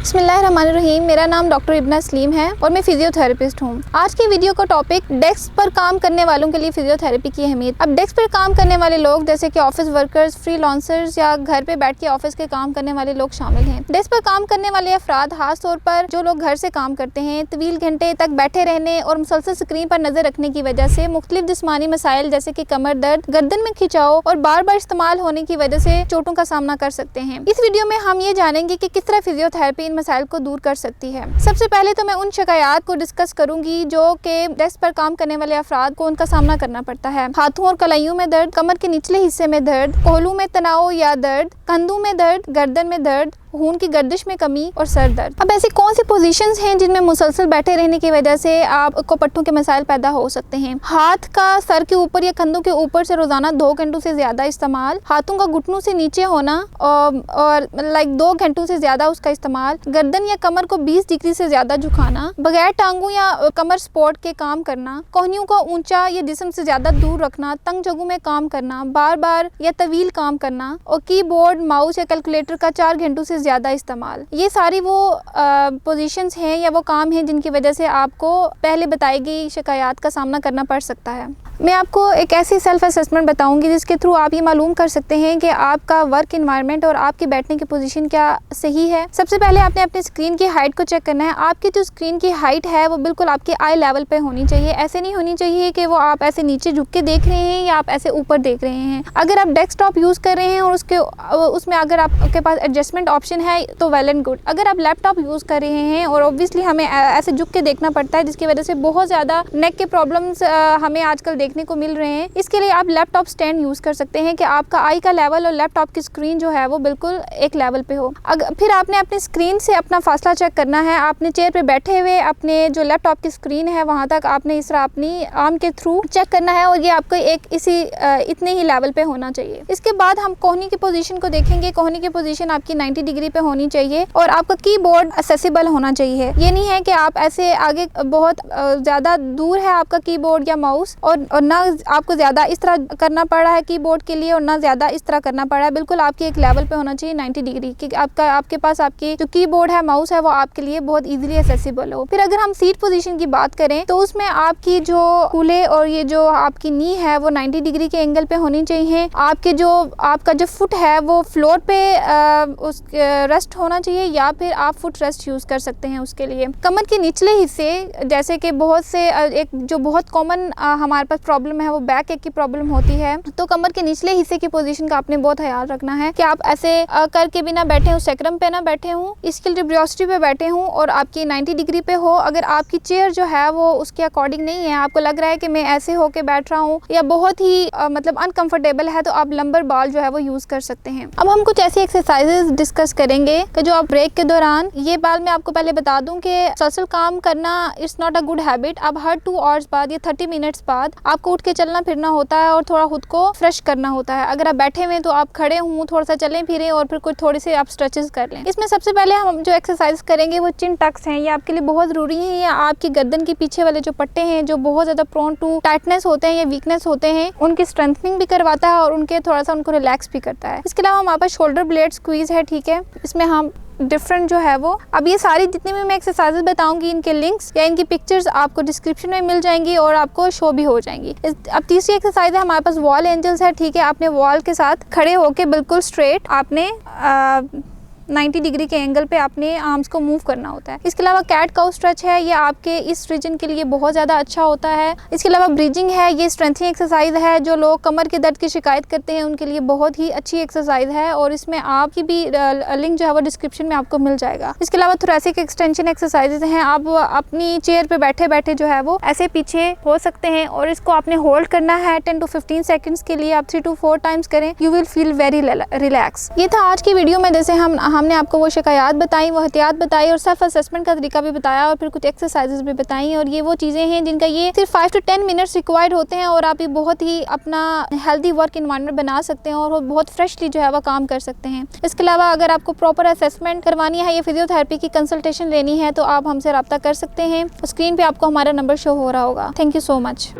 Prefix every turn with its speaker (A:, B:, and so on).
A: बिस्मिल्लाहिर्रहमानिर्रहीम। मेरा नाम डॉक्टर इब्ना सलीम है और मैं फिजियोथेरेपिस्ट हूँ। आज की वीडियो का टॉपिक डेस्क पर काम करने वालों के लिए फिजियोथेरेपी की अहमियत। अब डेस्क पर काम करने वाले लोग जैसे कि ऑफिस वर्कर्स, फ्रीलांसर्स या घर पे बैठ के ऑफिस के काम करने वाले लोग शामिल हैं। डेस्क पर काम करने वाले अफराद खास तौर पर जो लोग घर से काम करते हैं, तवील घंटे तक बैठे रहने और मुसलसल स्क्रीन पर नजर रखने की वजह से मुख्तलिफ जिस्मानी मसाइल जैसे कि कमर दर्द, गर्दन में खिंचाव और बार बार इस्तेमाल होने की वजह से चोटों का सामना कर सकते हैं। इस वीडियो में हम ये जानेंगे कि किस तरह फिजियोथेरेपी इन मसाइल को दूर कर सकती है। सबसे पहले तो मैं उन शिकायत को डिस्कस करूंगी जो कि डेस्क पर काम करने वाले अफराद को उनका सामना करना पड़ता है। हाथों और कलाइयों में दर्द, कमर के निचले हिस्से में दर्द, कोहलू में तनाव या दर्द, कंधों में दर्द, गर्दन में दर्द, खून की गर्दिश में कमी और सर दर्द। अब ऐसी कौन सी पोजीशंस हैं जिनमें मुसलसल बैठे रहने की वजह से आपको पट्टों के मसाइल पैदा हो सकते हैं? हाथ का सर के ऊपर या कंधों के ऊपर से रोजाना 2 घंटों से ज्यादा इस्तेमाल, हाथों का घुटनों से नीचे होना और 2 घंटों से ज्यादा उसका इस्तेमाल, गर्दन या कमर को 20 डिग्री से ज्यादा झुकाना, बगैर टांगों या कमर सपोर्ट के काम करना, कोहनियों को ऊंचा या जिस्म से ज्यादा दूर रखना, तंग जगहों में काम करना, बार बार या तवील काम करना और कीबोर्ड, माउस या कैलकुलेटर का 4 घंटों से ज़्यादा इस्तेमाल। ये सारी वो पोजीशंस हैं या वो काम हैं जिनकी वजह से आपको पहले बताई गई शिकायत का सामना करना पड़ सकता है। मैं आपको एक ऐसी सेल्फ असेसमेंट बताऊंगी जिसके थ्रू आप ये मालूम कर सकते हैं कि आपका वर्क एनवायरनमेंट और आपके बैठने की पोजीशन क्या सही है। सबसे पहले आपने अपने स्क्रीन की हाइट को चेक करना है। आपकी जो स्क्रीन की हाइट है वो बिल्कुल आपके आई लेवल पे होनी चाहिए। ऐसे नहीं होनी चाहिए कि वो आप ऐसे नीचे झुक के देख रहे हैं या आप ऐसे ऊपर देख रहे हैं। अगर आप डेस्कटॉप यूज़ कर रहे हैं और उसमें अगर आपके पास एडजस्टमेंट ऑप्शन है तो वेल एंड गुड। अगर आप लैपटॉप यूज़ कर रहे हैं और ऑब्वियसली हमें ऐसे झुक के देखना पड़ता है जिसकी वजह से बहुत ज़्यादा नेक के प्रॉब्लम्स हमें आजकल देखने को मिल रहे हैं, इसके लिए आप लैपटॉप स्टैंड यूज़ कर सकते हैं कि आपका आई का लेवल और लैपटॉप की स्क्रीन जो है वो बिल्कुल एक लेवल पे हो। फिर आपने अपनी स्क्रीन से अपना फासला चेक करना है। आपने चेयर पे बैठे हुए अपने जो लैपटॉप की स्क्रीन है वहाँ तक आपने इस तरह अपनी आर्म के थ्रू चेक करना है और ये आपको एक इतने ही लेवल पे होना चाहिए। इसके बाद हम कोहनी की पोजीशन को देखेंगे। कोहनी की पोजीशन आपकी 90 डिग्री पे होनी चाहिए और आपका कीबोर्ड एक्सेसिबल होना चाहिए। ये नहीं है कि आप ऐसे आगे बहुत ज़्यादा दूर है आपका कीबोर्ड या माउस और ना आपको ज़्यादा इस तरह करना पड़ रहा है कीबोर्ड के लिए और ना ज़्यादा इस तरह करना पड़ रहा है। बिल्कुल आपके एक लेवल पे होना चाहिए 90 डिग्री कि आपके पास आपकी जो कीबोर्ड है, माउस है, वो आपके लिए बहुत इजीली एक्सेसिबल हो। फिर अगर हम सीट पोजीशन की बात करें तो उसमें आपकी जो कूल्हे और ये जो आपकी नी है वो 90 डिग्री के एंगल पे होनी चाहिए। आपका जो फुट है वो फ्लोर पे उस रेस्ट होना चाहिए या फिर आप फुट रेस्ट यूज़ कर सकते हैं उसके लिए। कमर के निचले हिस्से जैसे कि बहुत से एक जो बहुत कॉमन हमारे पास प्रॉब्लम है वो बैक एक की प्रॉब्लम होती है, तो कमर के निचले हिस्से की पोजीशन का आपने बहुत ख्याल रखना है कि आप ऐसे करके भी ना बैठे हो, सेक्रम पे ना बैठे हो, स्किल्ड्रिब्रियोसिटी पे बैठे हो और आपकी 90 डिग्री पे हो। अगर आपकी चेयर जो है वो उसके अकॉर्डिंग नहीं है, आपको लग रहा है कि मैं ऐसे होके बैठ रहा हूँ या बहुत ही मतलब अनकंफर्टेबल है, तो आप लंबर बाल जो है वो यूज़ कर सकते हैं। अब हम कुछ ऐसी एक्सरसाइजेज डिस्कस करेंगे कि जो आप ब्रेक के दौरान, ये बाल मैं आपको पहले बता दूं कि मुसलसल काम करना it's not a good habit. अब हर 2 आवर्स बाद या 30 मिनट्स बाद आपको उठ के चलना फिरना होता है और थोड़ा खुद को फ्रेश करना होता है। अगर आप बैठे हुए तो आप खड़े हों, थोड़ा सा चलें फिरें और फिर कुछ थोड़ी सी आप स्ट्रेचेस कर लें। इसमें सबसे पहले हम जो एक्सरसाइज करेंगे वो चिन टक्स हैं। ये आपके लिए बहुत ज़रूरी है। ये आपकी गर्दन के पीछे वाले जो पट्टे हैं जो बहुत ज़्यादा प्रोन टू टाइटनेस होते हैं या वीकनेस होते हैं, उनकी स्ट्रेंथनिंग भी करवाता है और उनके थोड़ा सा उनको रिलैक्स भी करता है। इसके अलावा हमारे पास शोल्डर ब्लेड स्क्वीज है, ठीक है। इसमें हम डिफरेंट जो है वो, अब ये सारी जितनी भी मैं एक्सरसाइजेज बताऊंगी इनके लिंक्स या इनकी पिक्चर्स आपको डिस्क्रिप्शन में मिल जाएंगी और आपको शो भी हो जाएंगी। अब तीसरी एक्सरसाइज है हमारे पास वॉल एंजल्स है, ठीक है। आपने वॉल के साथ खड़े होके बिल्कुल स्ट्रेट आपने 90 डिग्री के एंगल पे अपने आर्म्स को मूव करना होता है। इसके अलावा कैट काउ स्ट्रेच है, ये आपके इस रीजन के लिए बहुत ज़्यादा अच्छा होता है। इसके अलावा ब्रीजिंग है, ये स्ट्रेंथनिंग एक्सरसाइज है। जो लोग कमर के दर्द की शिकायत करते हैं उनके लिए बहुत ही अच्छी एक्सरसाइज है और इसमें आपकी भी लिंक जो है वो डिस्क्रिप्शन में आपको मिल जाएगा। इसके अलावा थोरेसिक एक्सटेंशन एक्सरसाइजेज हैं। आप अपनी चेयर पर बैठे बैठे जो है वो ऐसे पीछे हो सकते हैं और इसको आपने होल्ड करना है 10 to 15 सेकेंड्स के लिए। आप 3 to 4 टाइम्स करें, you will feel very relax. ये था आज की वीडियो में, जैसे हमने आपको वो शिकायत बताई, वो एहतियात बताई और सेल्फ असेसमेंट का तरीका भी बताया और फिर कुछ एक्सरसाइजेज भी बताई। और ये वो चीज़ें हैं जिनका ये सिर्फ 5 to 10 मिनट्स रिक्वायर्ड होते हैं और आप ये बहुत ही अपना हेल्दी वर्क एनवायरनमेंट बना सकते हैं और बहुत फ्रेशली जो है वह काम कर सकते हैं। इसके अलावा अगर आपको प्रॉपर असेसमेंट करवानी है या फिजियोथेरेपी की कंसल्टेशन लेनी है तो आप हमसे रब्ता कर सकते हैं। स्क्रीन पर आपको हमारा नंबर शो हो रहा होगा। Thank you so much.